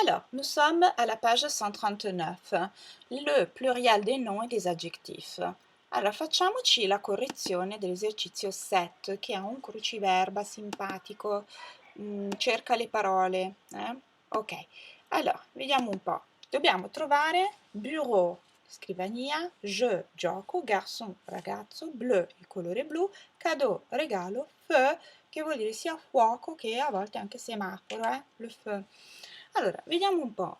Alors, nous sommes à la page 139, le plurial dei nomi e des aggettivi. Allora, facciamoci la correzione dell'esercizio 7, che ha un cruciverba simpatico, cerca le parole. Ok, allora, vediamo un po'. Dobbiamo trovare bureau, scrivania, je, gioco, garçon, ragazzo, bleu, il colore blu, cadeau, regalo, feu, che vuol dire sia fuoco che a volte anche semaforo, le feu. Allora, vediamo un po'.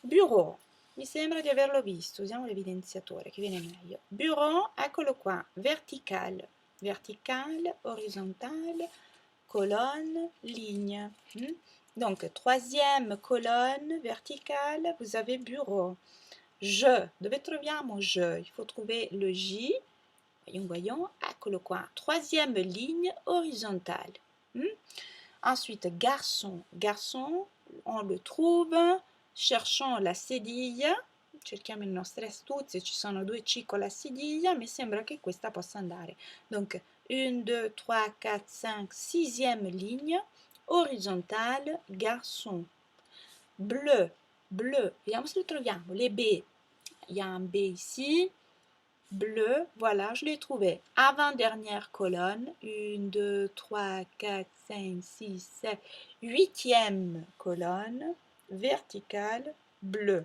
Bureau, mi sembra di averlo visto, usiamo l'evidenziatore che viene meglio. Bureau, eccolo qua, vertical, vertical, horizontal, colonne, ligne. Donc, troisième colonne verticale, vous avez bureau. Je, dove troviamo je? Il faut trouver le J. Voyons, eccolo qua. Troisième ligne horizontale. Ensuite, garçon. Garçon, on le trouve. Cherchons la sedilla. Cerchiamo il nostre astuzie. Ci sono due C con la sedilla. Mi sembra che questa possa andare. Donc, 1, 2, 3, 4, 5, sixième ligne. Horizontale, garçon. Bleu. Bleu. Vediamo se lo troviamo. Les B. Il y a un B ici. Bleu, voilà, je l'ai trouvé. Avant-dernière colonne, 1, 2, 3, 4, 5, 6, 7, huitième colonne, verticale, bleu.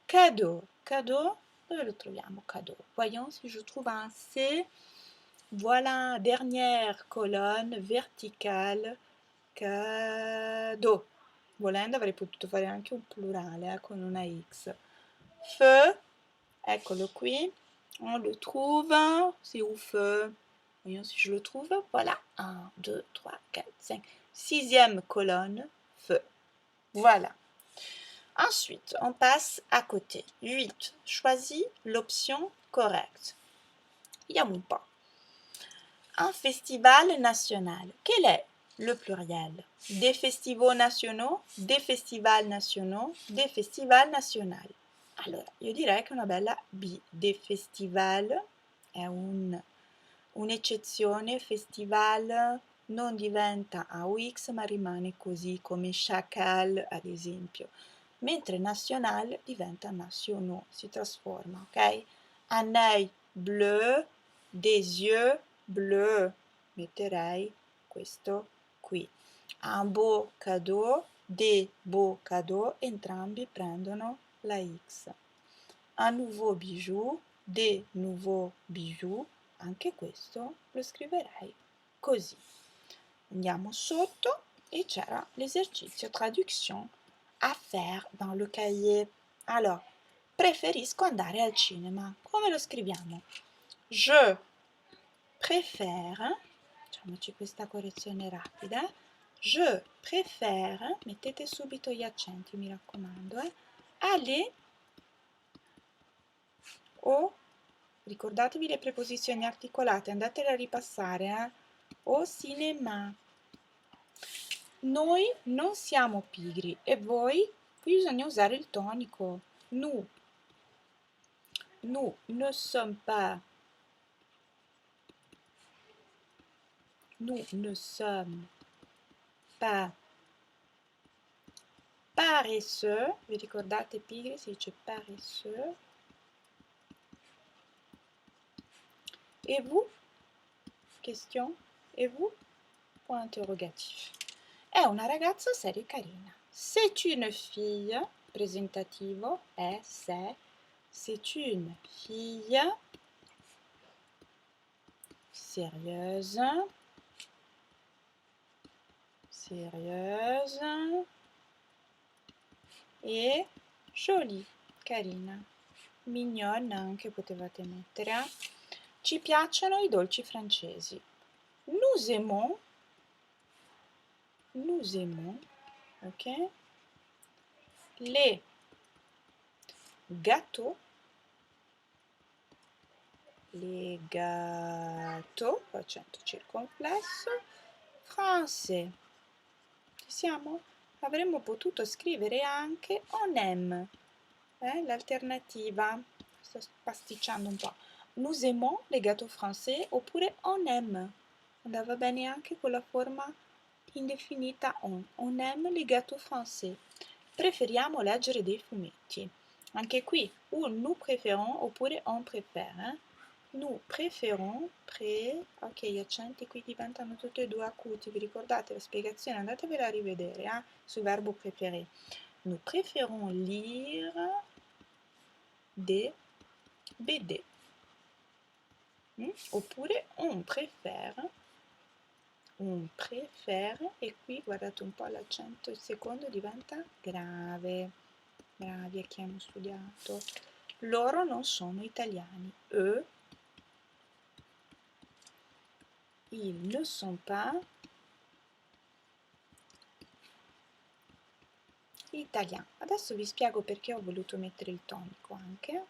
Cadeau, cadeau, dove lo troviamo cadeau? Voyons si je trouve un C. Voilà, dernière colonne, verticale, cadeau. Volendo avrei potuto fare anche un plurale con una X. Feu, eccolo qui. On le trouve, c'est où feu? Voyons si je le trouve. Voilà, 1, 2, 3, 4, 5. Sixième colonne, feu. Voilà. Ensuite, on passe à côté. 8. Choisis l'option correcte. Vediamo un po'. Un festival national. Quel est le pluriel? Des festivals nationaux, des festivals nationaux, des festivals nationali. Allora, io direi che è una bella B. Des festival è un'eccezione, festival non diventa AUX ma rimane così come chacal ad esempio, mentre national diventa nationaux, si trasforma, ok? Un œil bleu, des yeux bleus, metterei questo qui. Un beau cadeau, des beaux cadeaux, entrambi prendono la X. Un nouveau bijou, des nouveaux bijoux, anche questo lo scriverei così. Andiamo sotto e c'era l'esercizio traduction à faire dans le cahier. Alors, preferisco andare al cinema. Come lo scriviamo? Je préfère, facciamoci questa correzione rapida, je préfère, mettete subito gli accenti mi raccomando, aller o, ricordatevi le preposizioni articolate, andatele a ripassare, o cinéma. Noi non siamo pigri e voi? Qui bisogna usare il tonico. Nous ne sommes pas. Nous ne sommes pas paresseux. Vi ricordate pigri? Si dice paresseux. Et vous? Question. Et vous? Point interrogatif. È una ragazza seria e carina. C'est une fille, presentativo, è, c'est une fille sérieuse, e jolie, carina, mignonne anche potevate mettere. Ci piacciono i dolci francesi. Nous aimons, ok, les gâteaux, accento circonflesso, français. Ci siamo? Avremmo potuto scrivere anche on aime, l'alternativa. Sto pasticciando un po'. Nous aimons les gâteaux français oppure on aime. Andava bene anche con la forma indefinita on. On aime les gâteaux français. preferiamo leggere dei fumetti. Anche qui, nous préférons oppure on préfère. Nous préférons, ok, gli accenti qui diventano tutti e due acuti, vi ricordate la spiegazione? Andatevela a rivedere sul verbo préférer. Nous préférons lire des BD. Oppure on préfère, e qui guardate un po' l'accento, il secondo diventa grave. Bravi a chi hanno studiato. Loro non sono italiani. Eux, ils ne sont pas italiani. Adesso vi spiego perché ho voluto mettere il tonico anche.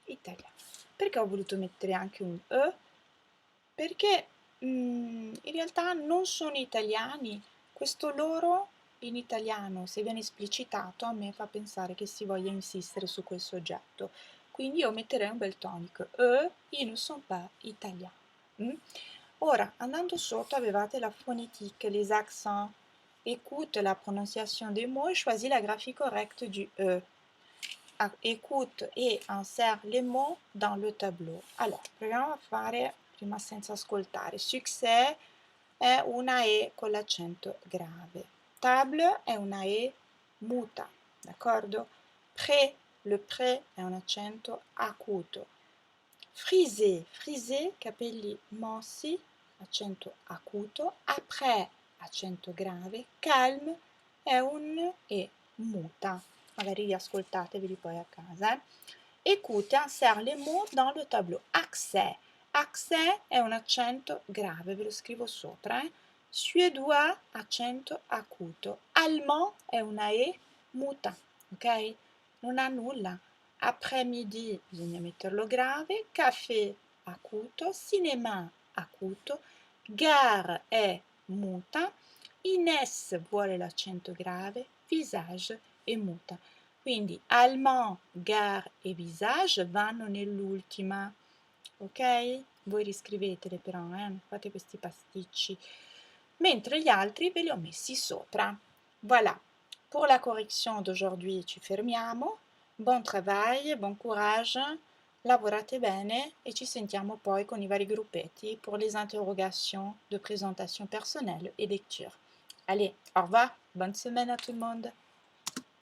Italiano. Perché ho voluto mettere anche un E? Perché in realtà non sono italiani. Questo loro in italiano, se viene esplicitato, a me fa pensare che si voglia insistere su quel soggetto. Quindi io metterei un bel tonico. Ils ne sont pas italiens. Ora, andando sotto, avevate la phonétique, les accents. Écoute la prononciation des mots et choisis la graphie correcte du E. Écoute et insère les mots dans le tableau. Allora, proviamo a fare prima senza ascoltare. Succès è una E con l'accento grave. Table è una E muta, d'accordo? Pré, le pré è un accento acuto. Frisé, frisé, capelli mossi, accento acuto. Après, accento grave. Calme è un E muta. Magari riascoltateveli poi a casa. Écoute, insère les mots dans le tableau. Accès. Accès è un accento grave, ve lo scrivo sopra. Suédois, accento acuto. Allemand è una E muta, ok? Non ha nulla. Après-midi bisogna metterlo grave. Caffè acuto. Cinema acuto. Gare è muta. Ines vuole l'accento grave. Visage è muta. Quindi allemand, gare e visage vanno nell'ultima, ok? Voi riscrivetele però, non fate questi pasticci. Mentre gli altri ve li ho messi sopra. Voilà, pour la correction d'aujourd'hui ci fermiamo. Bon travail, bon courage, lavorate bene e ci sentiamo poi con i vari gruppetti pour les interrogations de présentation personnelle et lecture. Allez, au revoir, bonne semaine à tout le monde.